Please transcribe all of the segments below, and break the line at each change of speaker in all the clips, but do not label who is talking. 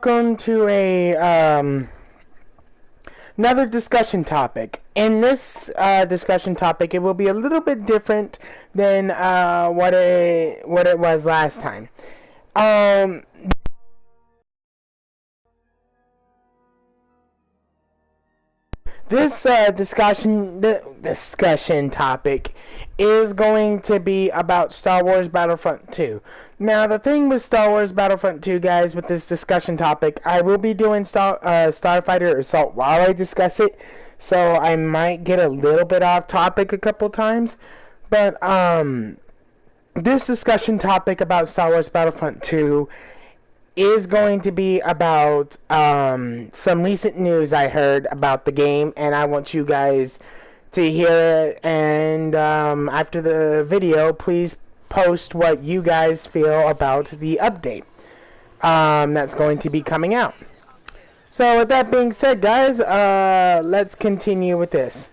Welcome to another discussion topic. In this discussion topic, it will be a little bit different than what it was last time. Um, this discussion topic is going to be about Star Wars Battlefront 2. Now, the thing with Star Wars Battlefront 2, guys, with this discussion topic, I will be doing Starfighter Assault while I discuss it, so I might get a little bit off topic a couple times. But this discussion topic about Star Wars Battlefront 2 is going to be about some recent news I heard about the game, and I want you guys to hear it. And after the video, please post what you guys feel about the update that's going to be coming out. So with that being said, guys, let's continue with this.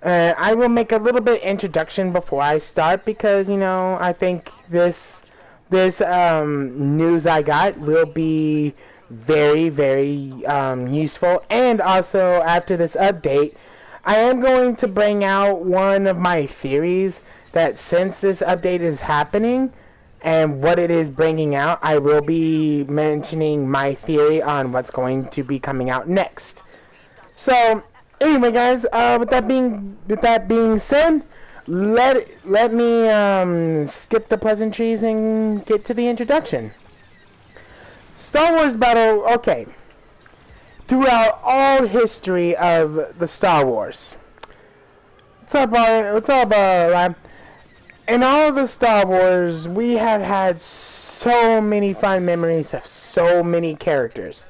I will make a little bit introduction before I start because, I think this news I got will be very, very useful. And also, after this update, I am going to bring out one of my theories that since this update is happening and what it is bringing out, I will be mentioning my theory on what's going to be coming out next. So, anyway, guys, with that being said, let me skip the pleasantries and get to the introduction. Star Wars Battle. Okay. Throughout all history of the Star Wars, what's up, lab? In all the Star Wars, we have had so many fun memories of so many characters.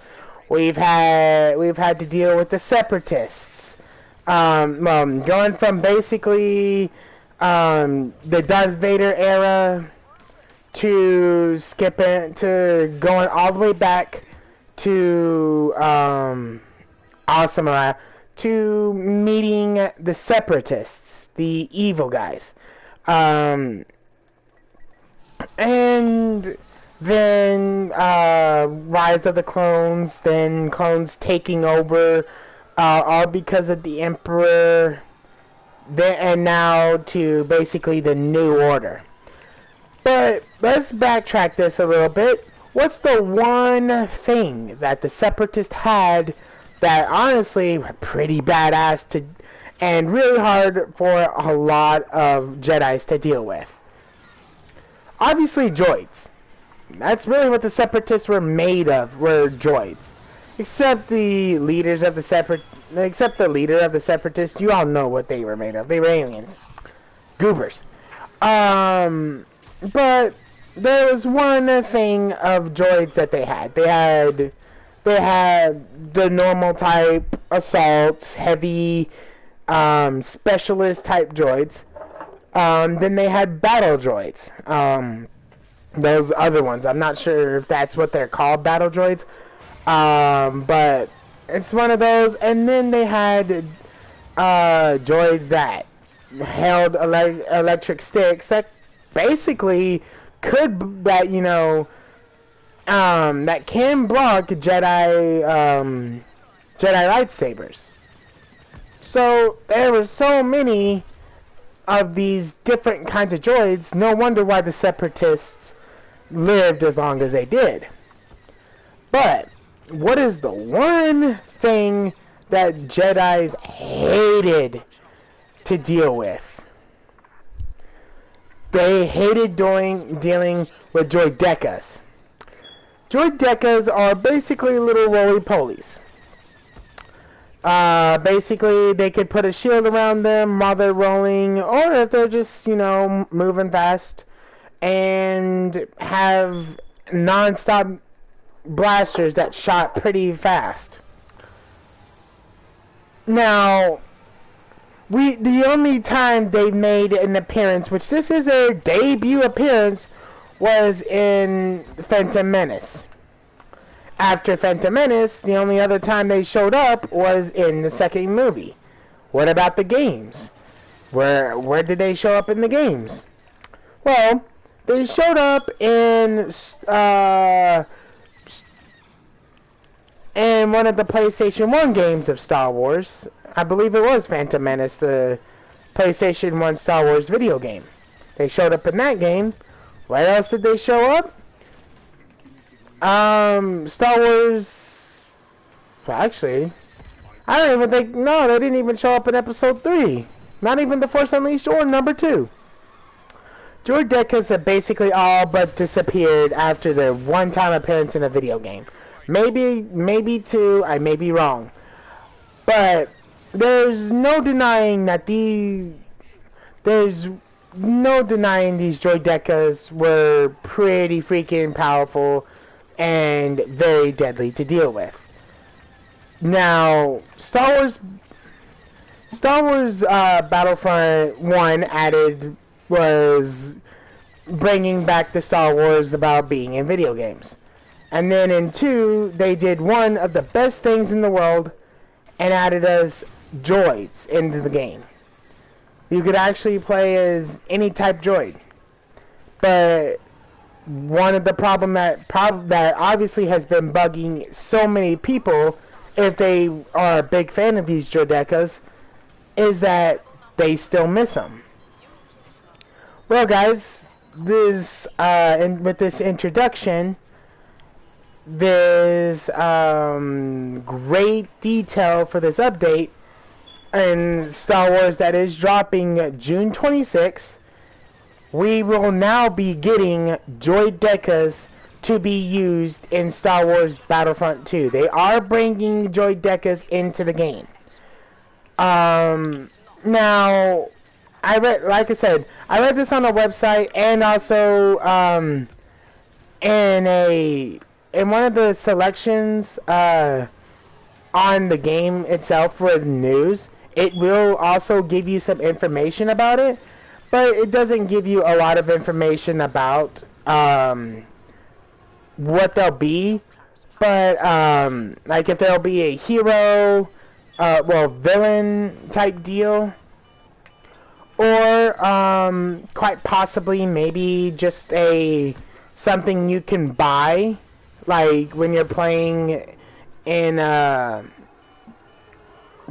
We've had to deal with the Separatists, going from basically the Darth Vader era to going all the way back to Awesome to meeting the Separatists, the evil guys. And then Rise of the Clones, then clones taking over, all because of the Emperor, and now to basically the New Order. But let's backtrack this a little bit. What's the one thing that the Separatists had that honestly were pretty badass to and really hard for a lot of Jedis to deal with? Obviously, droids. That's really what the Separatists were made of, were droids. Except the leader of the Separatists, you all know what they were made of. They were aliens. Goobers. But there was one thing of droids that they had. They had the normal type, assault, heavy, specialist type droids. Then they had battle droids. Those other ones, I'm not sure if that's what they're called, battle droids. But it's one of those. And then they had droids that held electric sticks that basically that can block Jedi lightsabers. So there were so many of these different kinds of droids. No wonder why the Separatists lived as long as they did. But what is the one thing that Jedis hated to deal with? They hated dealing with droidekas. Droidekas are basically little roly-polies. Basically, they could put a shield around them while they're rolling, or if they're just, moving fast, and have non-stop blasters that shot pretty fast. Now, the only time they made an appearance, which this is their debut appearance, was in Phantom Menace. After Phantom Menace, the only other time they showed up was in the second movie. What about the games? Where did they show up in the games? Well, they showed up in in one of the PlayStation 1 games of Star Wars. I believe it was Phantom Menace, the PlayStation 1 Star Wars video game. They showed up in that game. Where else did they show up? Star Wars... Well, actually, I don't even think... No, they didn't even show up in Episode 3. Not even The Force Unleashed or number 2. Droid Decas have basically all but disappeared after their one-time appearance in a video game. Maybe 2, I may be wrong. But there's no denying that these droid decas were pretty freaking powerful and very deadly to deal with. Now, Star Wars Battlefront 1 was bringing back the Star Wars about being in video games. And then in 2, they did one of the best things in the world and added us droids into the game. You could actually play as any type droid. But one of the problem that obviously has been bugging so many people, if they are a big fan of these droidecas, is that they still miss them. Well, guys, with this introduction, there's great detail for this update in Star Wars that is dropping June 26th. We will now be getting droid decas to be used in Star Wars Battlefront 2. They are bringing droid decas into the game. Now, like I said, I read this on a website and also in one of the selections on the game itself for the news. It will also give you some information about it, but it doesn't give you a lot of information about what they'll be. But like if there'll be a hero, villain type deal, or quite possibly maybe just something you can buy, like when you're playing in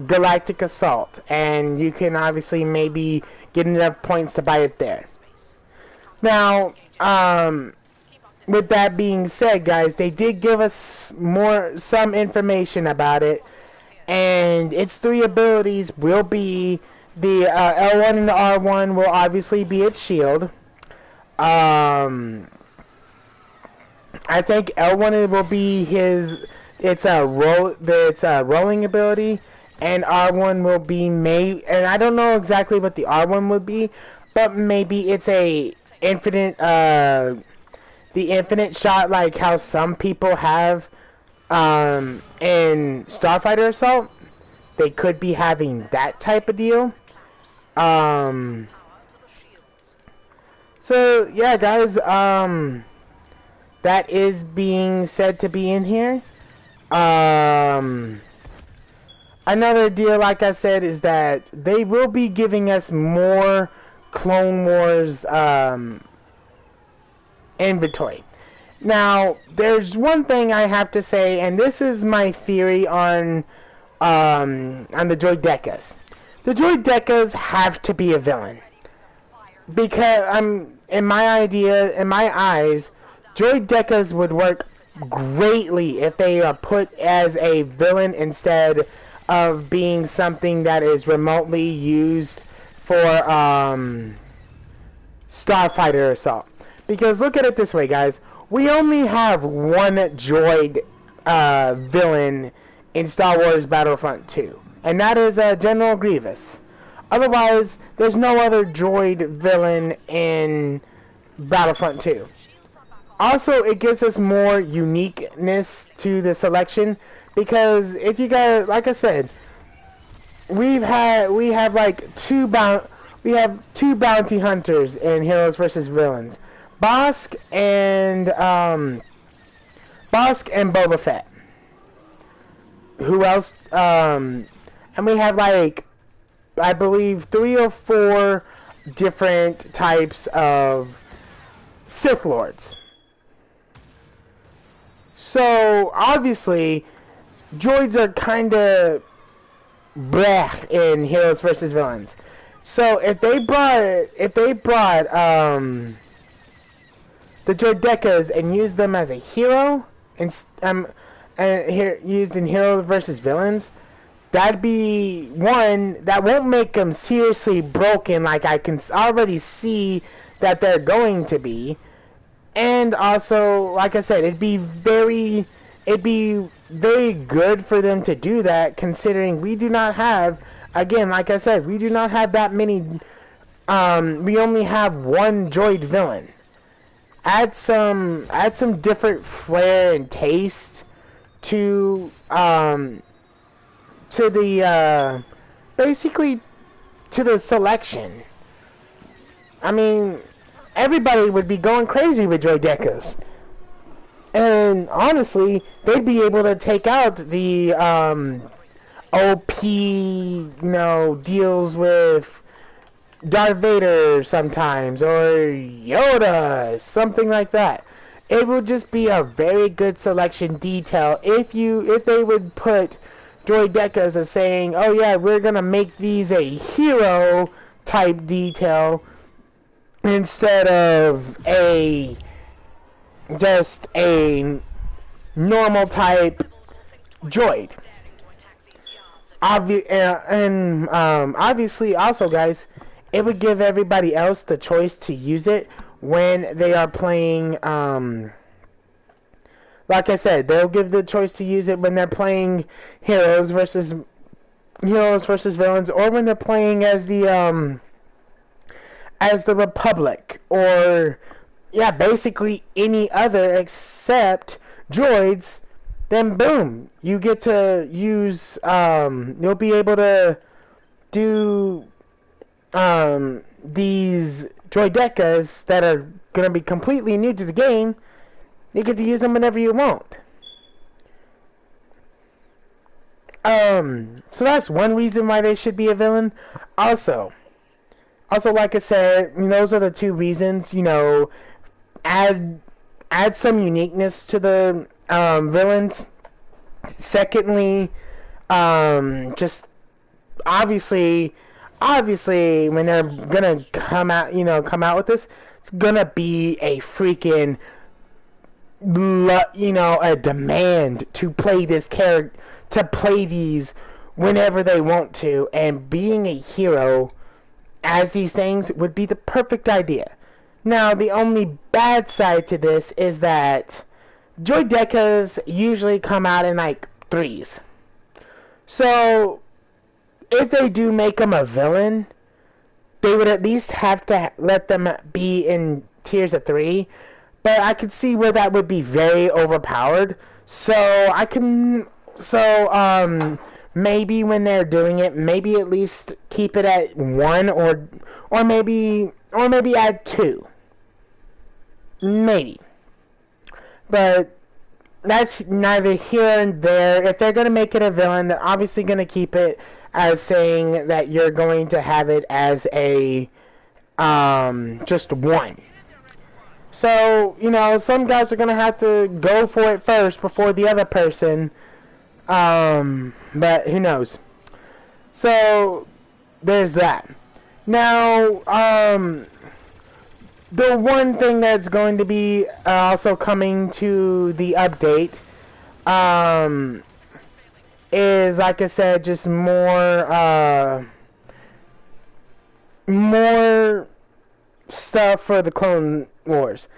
Galactic Assault, and you can obviously maybe get enough points to buy it there. Now, with that being said, guys, they did give us some information about it, and its 3 abilities will be the L1 and the R1 will obviously be its shield. I think L1 will be it's a rolling ability, and R1 will be and I don't know exactly what the R1 would be, but maybe it's the infinite shot, like how some people have in Starfighter Assault. They could be having that type of deal. So yeah, guys, that is being said to be in here. Another deal, like I said, is that they will be giving us more Clone Wars inventory. Now, there's one thing I have to say, and this is my theory on the droid decas. The droid decas have to be a villain, because in my eyes, droid decas would work greatly if they are put as a villain instead of being something that is remotely used for Starfighter Assault. Because look at it this way, guys. We only have one droid villain in Star Wars Battlefront 2, and that is General Grievous. Otherwise, there's no other droid villain in Battlefront 2. Also, it gives us more uniqueness to the selection, because if you guys, like I said, we have two bounty hunters in Heroes vs. Villains, Bosk and Boba Fett. Who else? And we have I believe 3 or 4 different types of Sith Lords. So obviously, droids are kind of bleh in heroes versus villains. So if they brought the Droidekas and used them as a hero and here used in hero versus villains, that'd be one that won't make them seriously broken like I can already see that they're going to be. And also, like I said, it'd be very good for them to do that, considering we do not have, again, like I said, we do not have that many. We only have one droid villain. Add some different flair and taste to the basically to the selection. I mean, everybody would be going crazy with Droidekas. And honestly, they'd be able to take out the OP, deals with Darth Vader sometimes, or Yoda, something like that. It would just be a very good selection detail if they would put Droidekas as saying, oh yeah, we're gonna make these a hero type detail instead of just a normal type droid. Obviously, also, guys, it would give everybody else the choice to use it when they are playing. Like I said, they'll give the choice to use it when they're playing heroes versus villains, or when they're playing as the Republic, or yeah, basically any other except droids. Then boom, you get to use. You'll be able to do these droidekas that are gonna be completely new to the game. You get to use them whenever you want. So that's one reason why they should be a villain. Also, like I said, those are the two reasons. Add some uniqueness to the villains. Secondly, just obviously, when they're gonna come out with this, it's gonna be a freaking, a demand to play this character, to play these whenever they want to, and being a hero as these things would be the perfect idea. Now, the only bad side to this is that Droidekas usually come out in like threes. So, if they do make them a villain, they would at least have to let them be in tiers of 3. But I could see where that would be very overpowered. Maybe when they're doing it, maybe at least keep it at 1, or maybe add 2. Maybe. But that's neither here and there. If they're going to make it a villain, they're obviously going to keep it as saying that you're going to have it as a just 1. So, some guys are going to have to go for it first before the other person. But who knows? So, there's that. Now, the one thing that's going to be also coming to the update, is, like I said, just more stuff for the Clone Wars.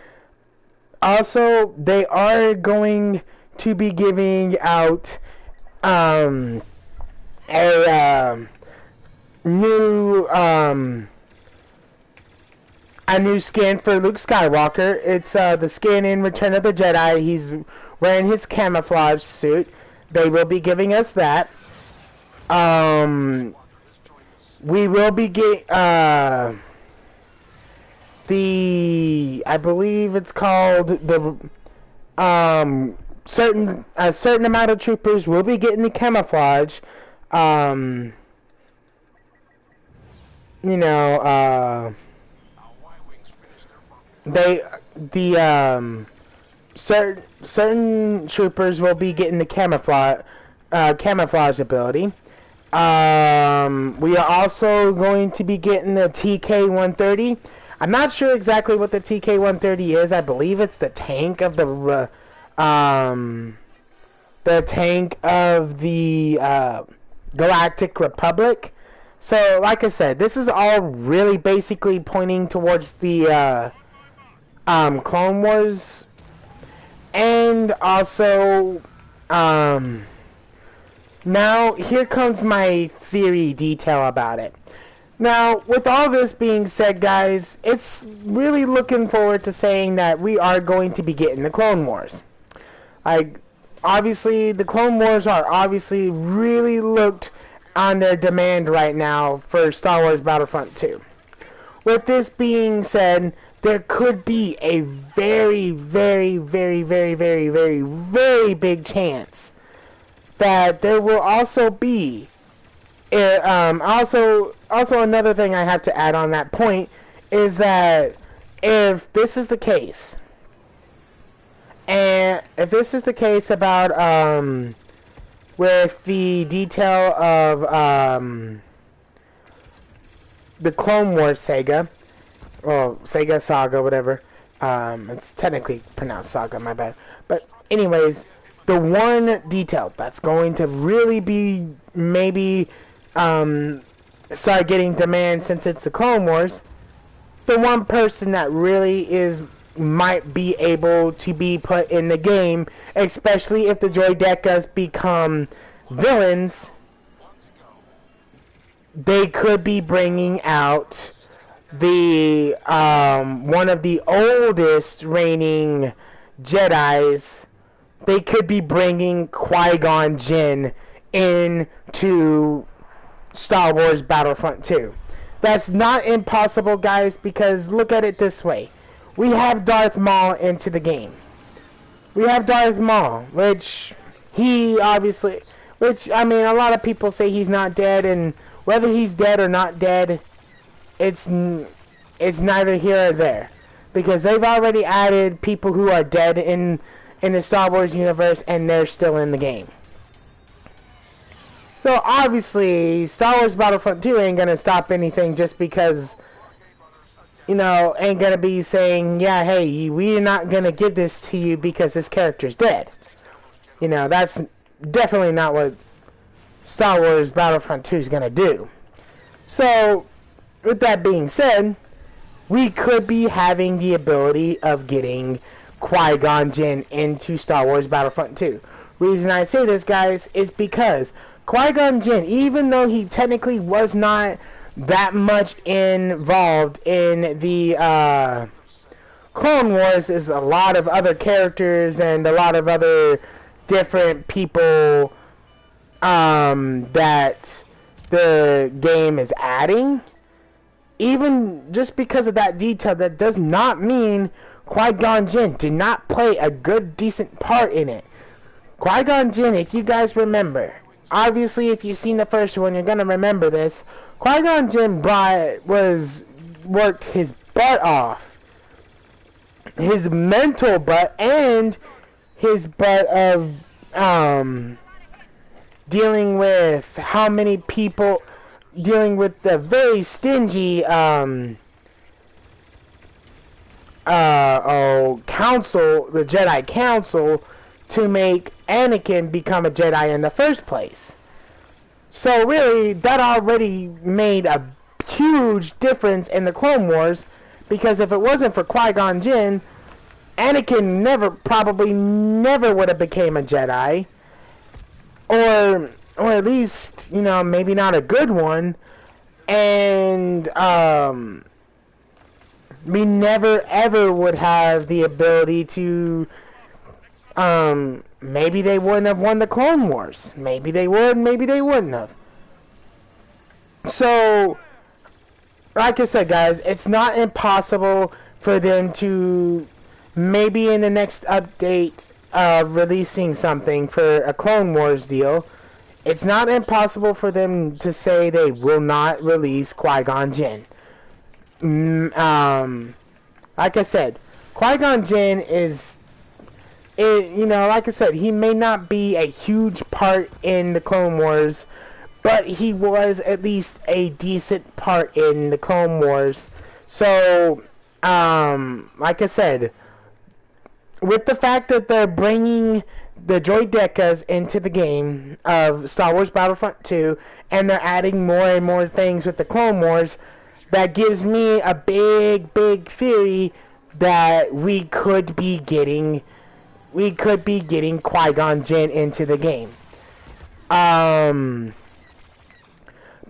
Also, they are going to be giving out a new skin for Luke Skywalker. It's the skin in Return of the Jedi. He's wearing his camouflage suit. They will be giving us that. We will be getting I believe it's called the a certain amount of troopers will be getting the camouflage. Certain troopers will be getting the camouflage ability. We are also going to be getting the TK-130. I'm not sure exactly what the TK-130 is. I believe it's the tank of the Galactic Republic. So, like I said, this is all really basically pointing towards the Clone Wars, and also now here comes my theory detail about it. Now, with all this being said, guys, it's really looking forward to saying that we are going to be getting the Clone Wars. Like, obviously, the Clone Wars are obviously really looked on their demand right now for Star Wars Battlefront 2. With this being said, there could be a very, very, very, very, very, very, very big chance that there will also be also another thing I have to add on that point is that if this is the case, and if this is the case about with the detail of the Clone Wars Saga, or Sega Saga, whatever, it's technically pronounced Saga, my bad, but anyways, the one detail that's going to really be maybe start getting demand since it's the Clone Wars, the one person that really might be able to be put in the game, especially if the Droidekas become villains, they could be bringing out the one of the oldest reigning Jedis. They could be bringing Qui-Gon Jinn into Star Wars Battlefront 2. That's not impossible, guys, because look at it this way. We have Darth Maul into the game. We have Darth Maul, which he obviously, I mean, a lot of people say he's not dead, and whether he's dead or not dead, it's neither here or there, because they've already added people who are dead in the Star Wars universe, and they're still in the game. So obviously, Star Wars Battlefront 2 ain't gonna stop anything just because, you know, ain't gonna be saying, yeah, hey, we're not gonna give this to you because this character's dead. You know, that's definitely not what Star Wars Battlefront 2 is gonna do. So, with that being said, we could be having the ability of getting Qui-Gon Jinn into Star Wars Battlefront 2. Reason I say this, guys, is because Qui-Gon Jinn, even though he technically was not that much involved in the Clone Wars, is a lot of other characters and a lot of other different people that the game is adding. Even just because of that detail, that does not mean Qui-Gon Jinn did not play a good, decent part in it. Qui-Gon Jinn, if you guys remember, obviously if you've seen the first one, you're gonna remember this. Qui-Gon Jinn worked his butt off. His mental butt and his butt of dealing with how many people, dealing with the very stingy council, the Jedi Council, to make Anakin become a Jedi in the first place. So really, that already made a huge difference in the Clone Wars, because if it wasn't for Qui-Gon Jinn, Anakin probably never would have became a Jedi, or at least, you know, maybe not a good one, and we never ever would have the ability to, maybe they wouldn't have won the Clone Wars. Maybe they would, maybe they wouldn't have. So, like I said, guys, it's not impossible for them to, maybe in the next update, releasing something for a Clone Wars deal. It's not impossible for them to say they will not release Qui-Gon Jinn. Like I said, Qui-Gon Jinn is you know, like I said, he may not be a huge part in the Clone Wars, but he was at least a decent part in the Clone Wars. So, like I said, with the fact that they're bringing the droidecas into the game of Star Wars Battlefront 2, and they're adding more and more things with the Clone Wars, that gives me a big theory that we could be getting Qui-Gon Jinn into the game. But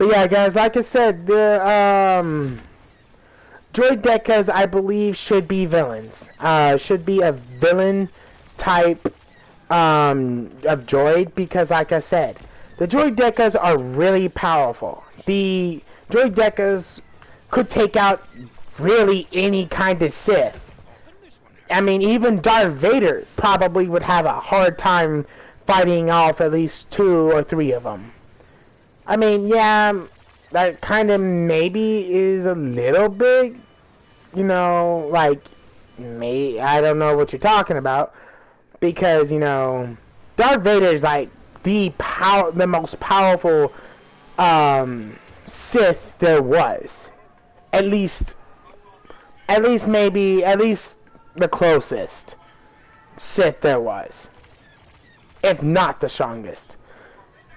yeah, guys, like I said, the droidecas, I believe, should be villains. Should be a villain type of droid, because like I said, the droidecas are really powerful. The droidecas could take out really any kind of Sith. I mean, even Darth Vader probably would have a hard time fighting off at least 2 or 3 of them. I mean, yeah, that kind of maybe is a little big, you know, like, I don't know what you're talking about, because, you know, Darth Vader is like the most powerful Sith there was. At least the closest Sith there was, if not the strongest.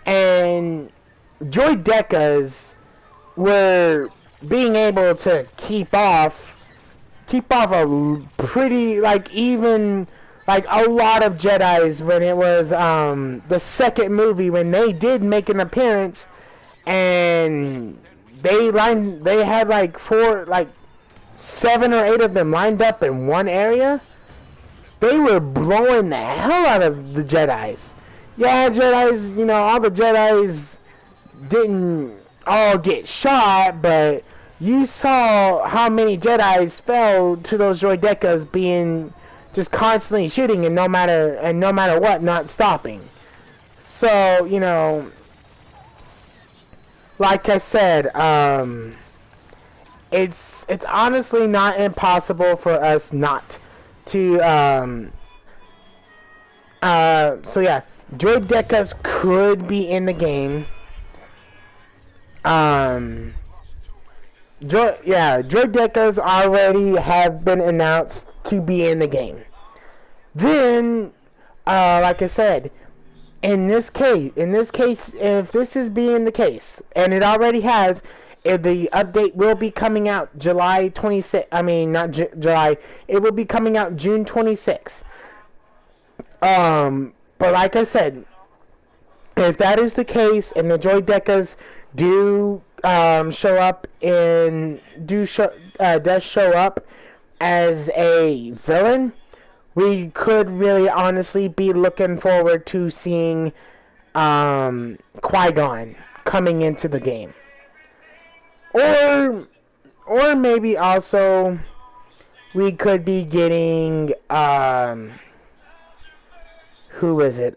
And droidecas were being able to keep off a pretty, like, even like a lot of Jedis when it was the second movie, when they did make an appearance, and they had like 7 or 8 of them lined up in one area. They were blowing the hell out of the Jedis. Yeah, Jedis, you know, all the Jedis didn't all get shot, but you saw how many Jedis fell to those droidecas being just constantly shooting, and no matter what, not stopping. So, you know, like I said, it's honestly not impossible for us not to, so yeah, droidecas could be in the game. Droidecas already have been announced to be in the game. Then, like I said, in this case, if this is being the case, and it already has, if the update will be coming out July 26th. I mean, not July. It will be coming out June 26th. But like I said, if that is the case, and the droidecas do show up as a villain, we could really honestly be looking forward to seeing Qui-Gon coming into the game. Or maybe also we could be getting who is it?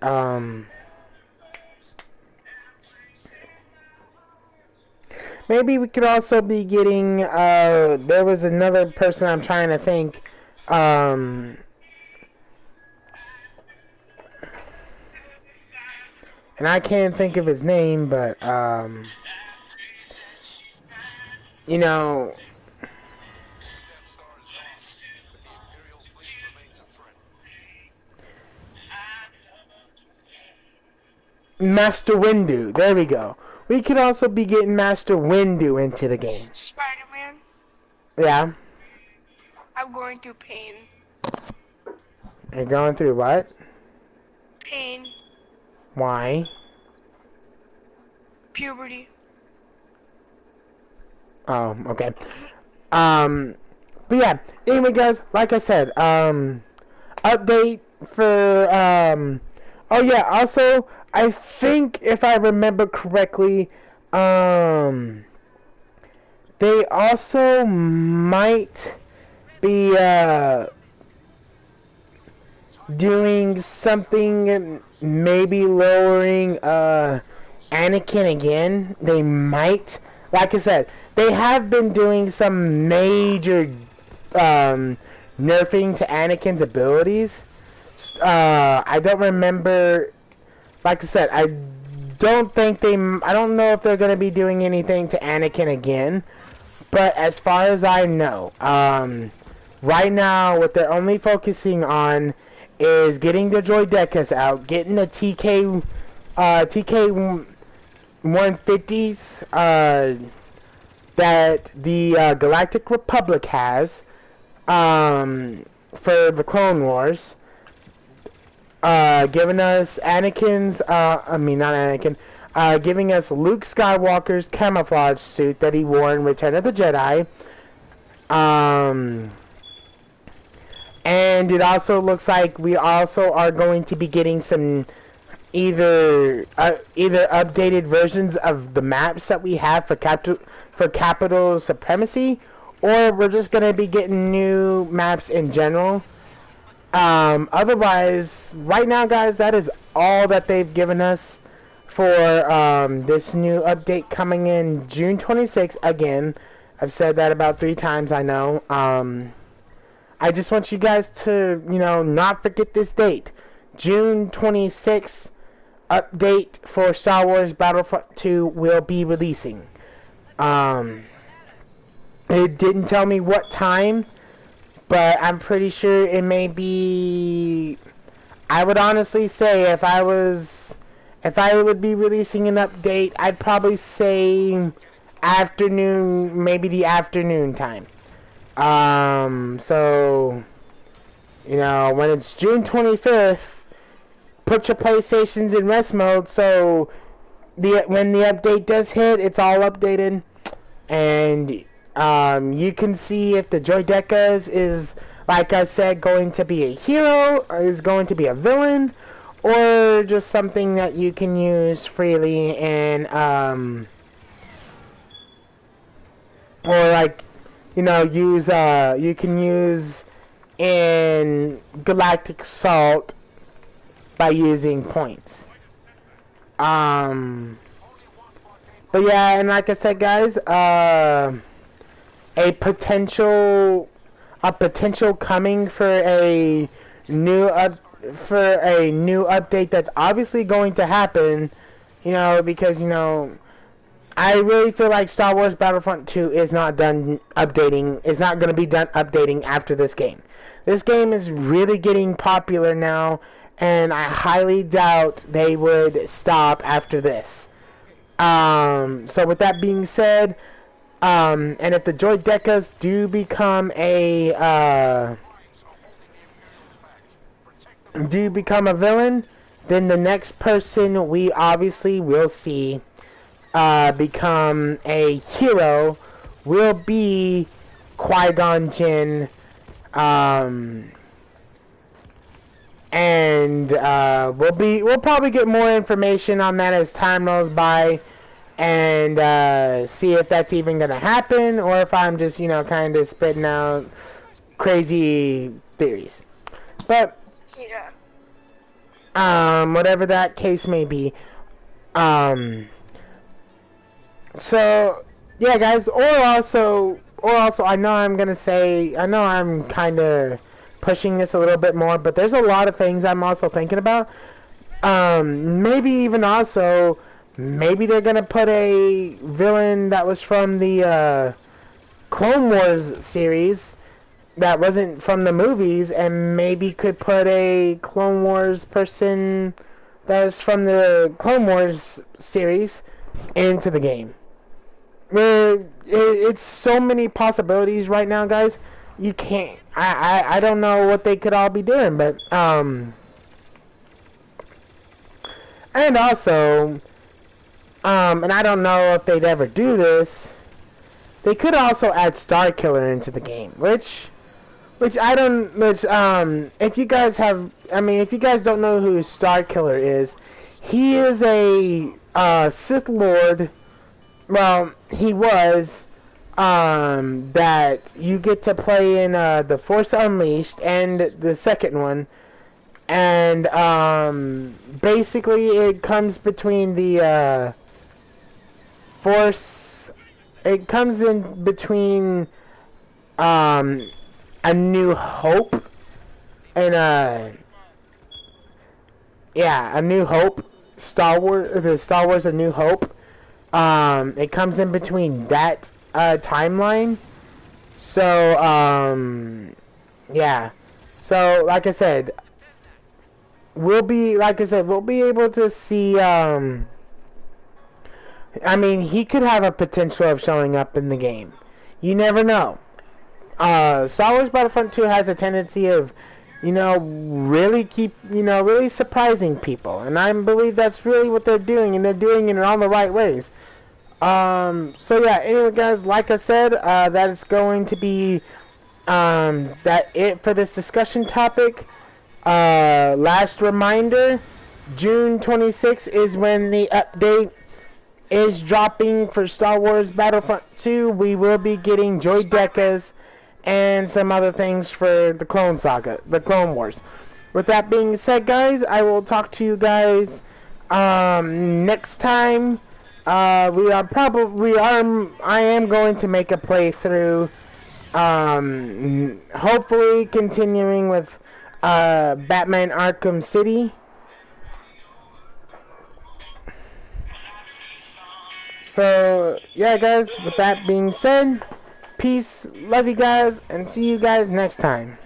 Maybe we could also be getting there was another person I'm trying to think, and I can't think of his name, but you know, Master Windu. There we go. We could also be getting Master Windu into the game.
Spider-Man?
Yeah.
I'm going through pain.
You're going through what?
Pain.
Why?
Puberty.
Oh, okay. But yeah, anyway guys, like I said, update for, oh yeah, also, I think if I remember correctly, they also might be, doing something, maybe lowering, Anakin again. They might. Like I said, they have been doing some major nerfing to Anakin's abilities. I don't remember. Like I said, I don't think they. I don't know if they're gonna be doing anything to Anakin again. But as far as I know, right now what they're only focusing on is getting the Droidekas out, getting the TK 150s that the Galactic Republic has for the Clone Wars, giving us Anakin's, I mean not Anakin, giving us Luke Skywalker's camouflage suit that he wore in Return of the Jedi. And it also looks like we also are going to be getting some either updated versions of the maps that we have for capital supremacy, or we're just going to be getting new maps in general. Otherwise, right now, guys, that is all that they've given us for this new update coming in June 26th. Again, I've said that about 3 times, I know. I just want you guys to, not forget this date. June 26th update for Star Wars Battlefront 2 will be releasing. It didn't tell me what time, but I'm pretty sure it may be... I would honestly say if I would be releasing an update, I'd probably say afternoon, maybe the afternoon time. So, when it's June 25th, put your PlayStations in rest mode, so when the update does hit, it's all updated, and you can see if the Droidekas is, like I said, going to be a hero, or is going to be a villain, or just something that you can use freely and, or like, you can use in Galactic Assault by using points. But yeah, and like I said, guys, a potential coming for a new update that's obviously going to happen, because I really feel like Star Wars Battlefront 2 is not done updating. It's not going to be done updating after this game. This game is really getting popular now, and I highly doubt they would stop after this. So with that being said, and if the Droidekas do become a villain, then the next person we obviously will see become a hero will be Qui-Gon Jinn, and we'll probably get more information on that as time rolls by, and see if that's even gonna happen, or if I'm just kind of spitting out crazy theories. But
Yeah.
whatever that case may be, so yeah, guys, or also, I know I'm kind of pushing this a little bit more, but there's a lot of things I'm also thinking about. Maybe they're gonna put a villain that was from the Clone Wars series that wasn't from the movies, and maybe could put a Clone Wars person that was from the Clone Wars series into the game. It's so many possibilities right now, guys. You can't. I don't know what they could all be doing, but and also, and I don't know if they'd ever do this. They could also add Starkiller into the game, if you guys don't know who Starkiller is, he is a Sith Lord. Well, he was, that you get to play in, The Force Unleashed and the second one, and, basically it comes between the, it comes in between, A New Hope and yeah, A New Hope, the Star Wars A New Hope. It comes in between that timeline. So yeah. So like I said, we'll be able to see. I mean, he could have a potential of showing up in the game. You never know. Star Wars Battlefront 2 has a tendency of, really surprising people, and I believe that's really what they're doing, and they're doing it in all the right ways. So yeah. Anyway, guys, like I said, that is going to be that it for this discussion topic. Last reminder: June 26th is when the update is dropping for Star Wars Battlefront 2. We will be getting Joy Decas and some other things for the Clone Saga, the Clone Wars. With that being said, guys, I will talk to you guys next time. I am going to make a playthrough. Hopefully continuing with Batman Arkham City. So, yeah, guys, with that being said, peace, love you guys, and see you guys next time.